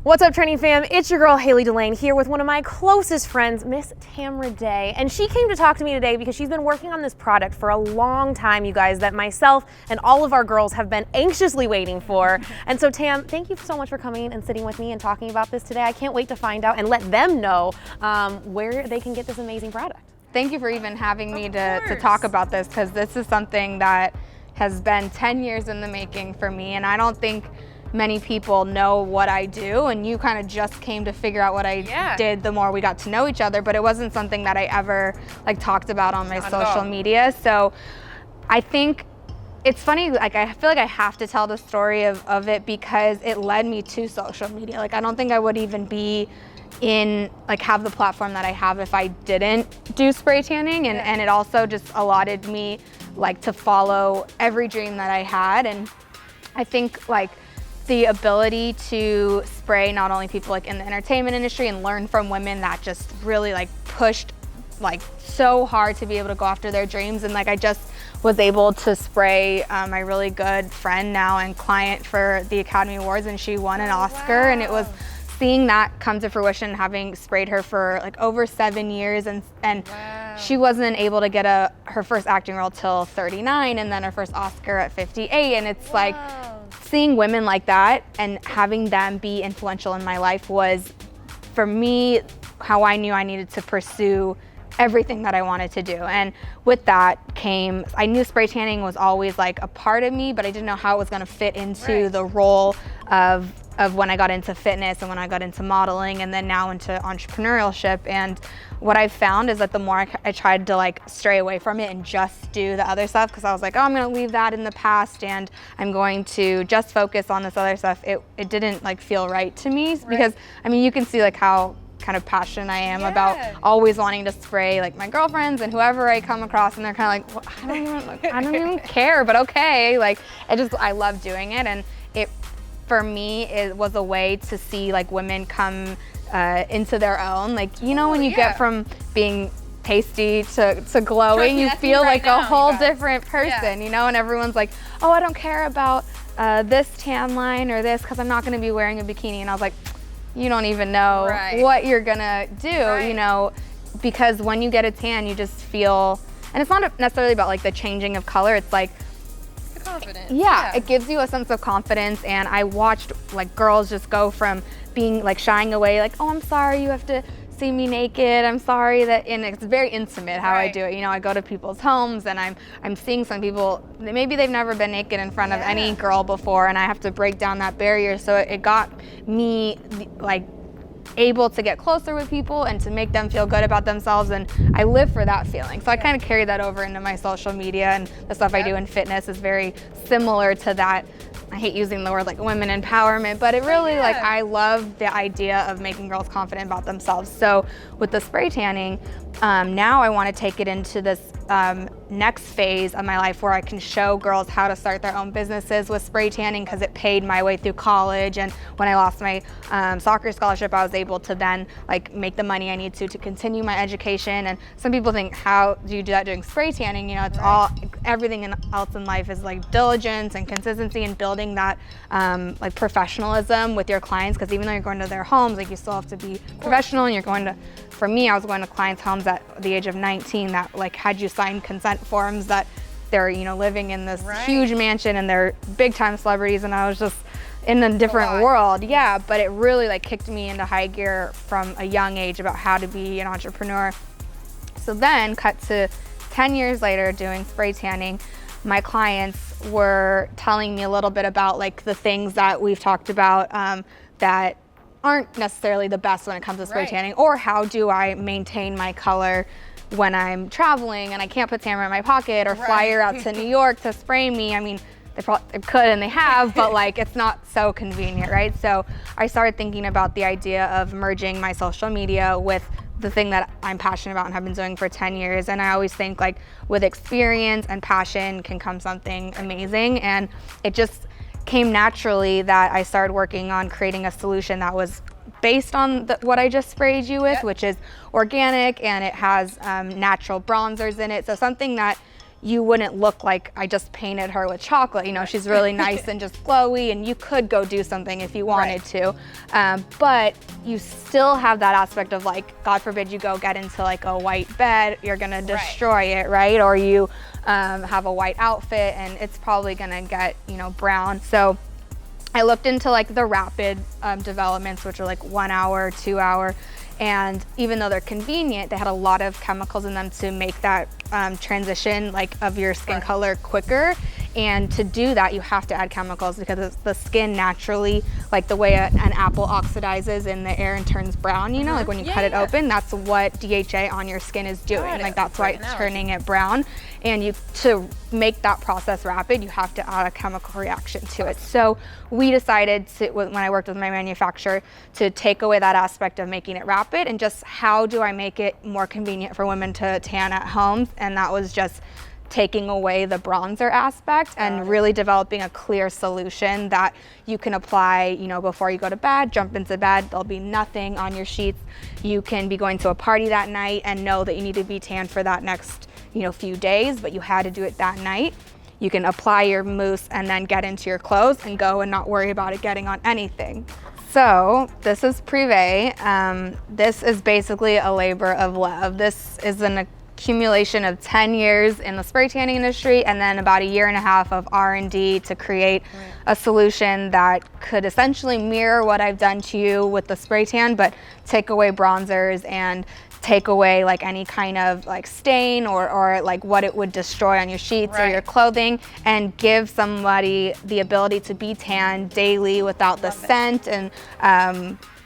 What's up, training fam? It's your girl, Hayley Delaine, here with one of my closest friends, Miss Tamra Dae. And she came to talk to me today because she's been working on this product for a long time, you guys, that myself and all of our girls have been anxiously waiting for. And so, Tam, thank you so much for coming and sitting with me and talking about this today. I can't wait to find out and let them know where they can get this amazing product. Thank you for even having me to talk about this, because this is something that has been 10 years in the making for me, and I don't think many people know what I do, and you kind of just came to figure out what I did the more we got to know each other, but it wasn't something that I ever talked about on my social media. So I think it's funny, I feel like I have to tell the story of it because it led me to social media. I don't think I would even be have the platform that I have if I didn't do spray tanning, and it also just allotted me to follow every dream that I had. And I think the ability to spray not only people in the entertainment industry and learn from women that just really pushed so hard to be able to go after their dreams, and I just was able to spray my really good friend now and client for the Academy Awards, and she won an Oscar. And it was seeing that come to fruition, having sprayed her for over 7 years, and she wasn't able to get her first acting role till 39, and then her first Oscar at 58, and it's seeing women like that and having them be influential in my life was, for me, how I knew I needed to pursue everything that I wanted to do. And with that came, I knew spray tanning was always a part of me, but I didn't know how it was going to fit into the role of when I got into fitness and when I got into modeling, and then now into entrepreneurship. And what I've found is that the more I tried to stray away from it and just do the other stuff, because I was oh, I'm going to leave that in the past and I'm going to just focus on this other stuff, it didn't feel right to me. Because I mean, you can see how kind of passionate I am about always wanting to spray my girlfriends and whoever I come across, and they're kind of well, I don't even care, but okay. I love doing it, and it, for me, it was a way to see women come into their own. When you get from being pasty to glowing, you feel a whole different person, you know, and everyone's oh, I don't care about this tan line or this because I'm not going to be wearing a bikini. And I was you don't even know what you're gonna do, you know, because when you get a tan, you just feel, and it's not necessarily about the changing of color, it's the confidence. Yeah, it gives you a sense of confidence. And I watched girls just go from being shying away, oh, I'm sorry you have to see me naked, I'm sorry that, and it's very intimate how I do it. You know, I go to people's homes and I'm seeing some people, maybe they've never been naked in front of any girl before, and I have to break down that barrier. So it got me able to get closer with people and to make them feel good about themselves, and I live for that feeling. So I kind of carry that over into my social media, and the stuff I do in fitness is very similar to that. I hate using the word women empowerment, but it really I love the idea of making girls confident about themselves. So with the spray tanning, now I want to take it into this next phase of my life where I can show girls how to start their own businesses with spray tanning, because it paid my way through college. And when I lost my soccer scholarship, I was able to then make the money I need to continue my education. And some people think, how do you do that doing spray tanning? You know, it's all, everything else in life is diligence and consistency and building that professionalism with your clients, because even though you're going to their homes, you still have to be professional. And you're going to, for me, I was going to clients' homes at the age of 19 that had you sign consent forms that they're, you know, living in this huge mansion and they're big time celebrities, and I was just in a different world. Yeah, but it really kicked me into high gear from a young age about how to be an entrepreneur. So then cut to 10 years later doing spray tanning, my clients were telling me a little bit about the things that we've talked about that aren't necessarily the best when it comes to spray tanning, or how do I maintain my color when I'm traveling and I can't put Tamra in my pocket or fly her out to New York to spray me. I mean, they could and they have, but it's not so convenient, right? So I started thinking about the idea of merging my social media with the thing that I'm passionate about and have been doing for 10 years. And I always think with experience and passion can come something amazing. And it just came naturally that I started working on creating a solution that was based on what I just sprayed you with, which is organic, and it has natural bronzers in it. So something that you wouldn't look like I just painted her with chocolate. You know, she's really nice and just glowy, and you could go do something if you wanted to. But you still have that aspect of like, God forbid you go get into like a white bed, you're gonna destroy it, right? Or you have a white outfit and it's probably gonna get, you know, brown. So I looked into like the rapid developments, which are like 1 hour, 2 hour. And even though they're convenient, they had a lot of chemicals in them to make that transition like of your skin color quicker. And to do that, you have to add chemicals because the skin naturally, like the way an apple oxidizes in the air and turns brown, you know, like when you cut it open, that's what DHA on your skin is doing. Like that's why it's turning it brown. And to make that process rapid, you have to add a chemical reaction to it. So we decided to, when I worked with my manufacturer, to take away that aspect of making it rapid and just how do I make it more convenient for women to tan at home. And that was just taking away the bronzer aspect and really developing a clear solution that you can apply, you know, before you go to bed, jump into bed, there'll be nothing on your sheets. You can be going to a party that night and know that you need to be tan for that next, you know, few days, but you had to do it that night. You can apply your mousse and then get into your clothes and go and not worry about it getting on anything. So this is Prive. This is basically a labor of love. This is an accumulation of 10 years in the spray tanning industry and then about 1.5 years of R&D to create a solution that could essentially mirror what I've done to you with the spray tan, but take away bronzers and take away like any kind of like stain or like what it would destroy on your sheets or your clothing, and give somebody the ability to be tan daily without the scent. And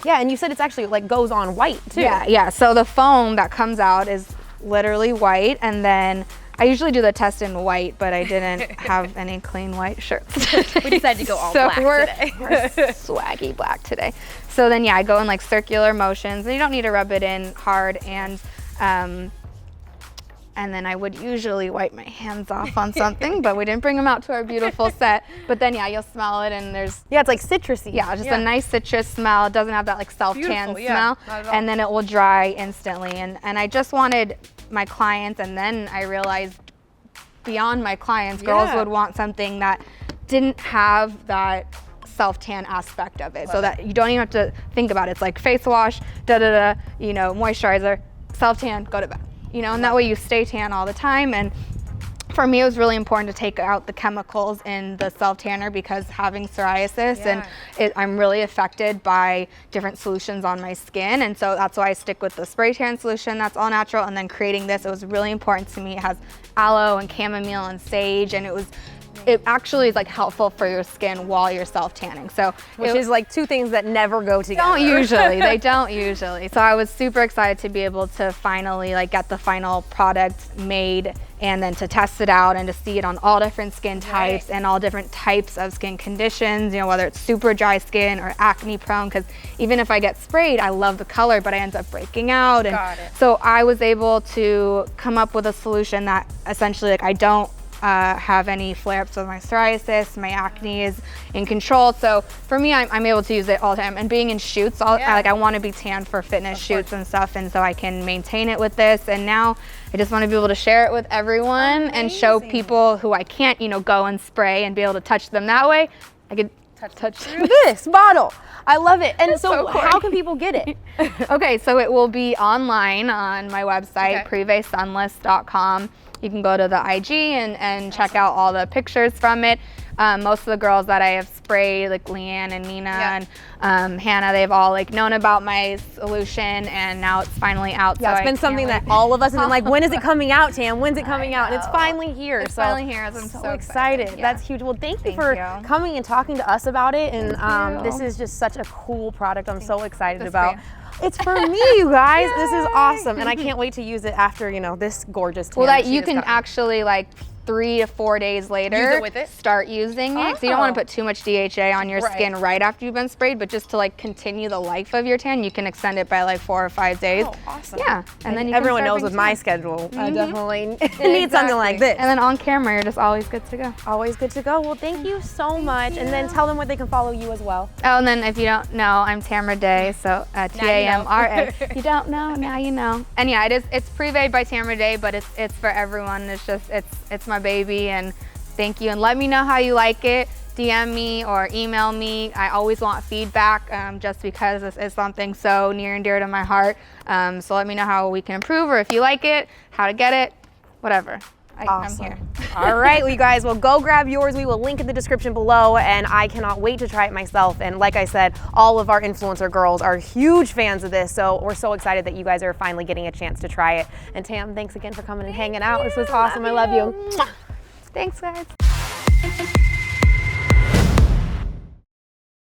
yeah, and you said it's actually like goes on white too. Yeah, so the foam that comes out is literally white, and then I usually do the test in white, but I didn't have any clean white shirts. We decided to go all black today. We're swaggy black today. So then, yeah, I go in like circular motions, and you don't need to rub it in hard. And then I would usually wipe my hands off on something, but we didn't bring them out to our beautiful set. But then, yeah, you'll smell it, and there's it's like citrusy. Yeah, just a nice citrus smell. It doesn't have that like self-tan smell, and then it will dry instantly. And I just wanted my clients, and then I realized beyond my clients, girls would want something that didn't have that self-tan aspect of it. So that you don't even have to think about it. It's like face wash, you know, moisturizer, self-tan, go to bed. You know, and that way you stay tan all the time. And for me, it was really important to take out the chemicals in the self-tanner because having psoriasis and I'm really affected by different solutions on my skin. And so that's why I stick with the spray tan solution that's all natural. And then creating this, it was really important to me. It has aloe and chamomile and sage, and it actually is like helpful for your skin while you're self-tanning. So which is like two things that never go together. They don't usually. So I was super excited to be able to finally like get the final product made and then to test it out and to see it on all different skin types and all different types of skin conditions, you know, whether it's super dry skin or acne prone, because even if I get sprayed, I love the color, but I end up breaking out. And so I was able to come up with a solution that essentially like I don't have any flare-ups with my psoriasis, my acne is in control. So for me, I'm able to use it all the time. And being in shoots, I want to be tan for fitness shoots and stuff, and so I can maintain it with this. And now I just want to be able to share it with everyone and show people who I can't, you know, go and spray and be able to touch them that way. I could touch this bottle. I love it. And so how can people get it? Okay, so it will be online on my website, privesunless.com. You can go to the IG and check out all the pictures from it. Most of the girls that I have sprayed, like Leanne and Nina and Hannah, they've all like known about my solution, and now it's finally out. Yeah, so it's been something that all of us have been like, when is it coming out, Tam? When's it coming out? And it's finally here. It's finally here. I'm so excited. Yeah. That's huge. Well, thank you for coming and talking to us about it. And this is just such a cool product. I'm so excited about. It's for me, you guys. This is awesome, and I can't wait to use it after, you know, this gorgeous tan. Well, that you can actually like 3 to 4 days later, Use it with it? start using it. So you don't want to put too much DHA on your skin right after you've been sprayed, but just to like continue the life of your tan, you can extend it by like 4 or 5 days. Oh, awesome. Yeah, and then you everyone can start knows with being my tan. schedule, I definitely need something like this. And then on camera, you're just always good to go. Always good to go. Well, thank you so much. And then tell them where they can follow you as well. Oh, and then if you don't know, I'm Tamra Dae, so Tamra. You don't know, now you know. And yeah, it's Prive by Tamra Dae, but it's for everyone. It's just it's my baby, and thank you. And let me know how you like it. DM me or email me. I always want feedback, just because this is something so near and dear to my heart. So let me know how we can improve, or if you like it, how to get it, whatever. Awesome. I'm here. All right, well, you guys, will go grab yours. We will link in the description below, and I cannot wait to try it myself. And like I said, all of our influencer girls are huge fans of this, so we're so excited that you guys are finally getting a chance to try it. And Tam, thanks again for coming and hanging out. This was awesome. I love you. Thanks, guys.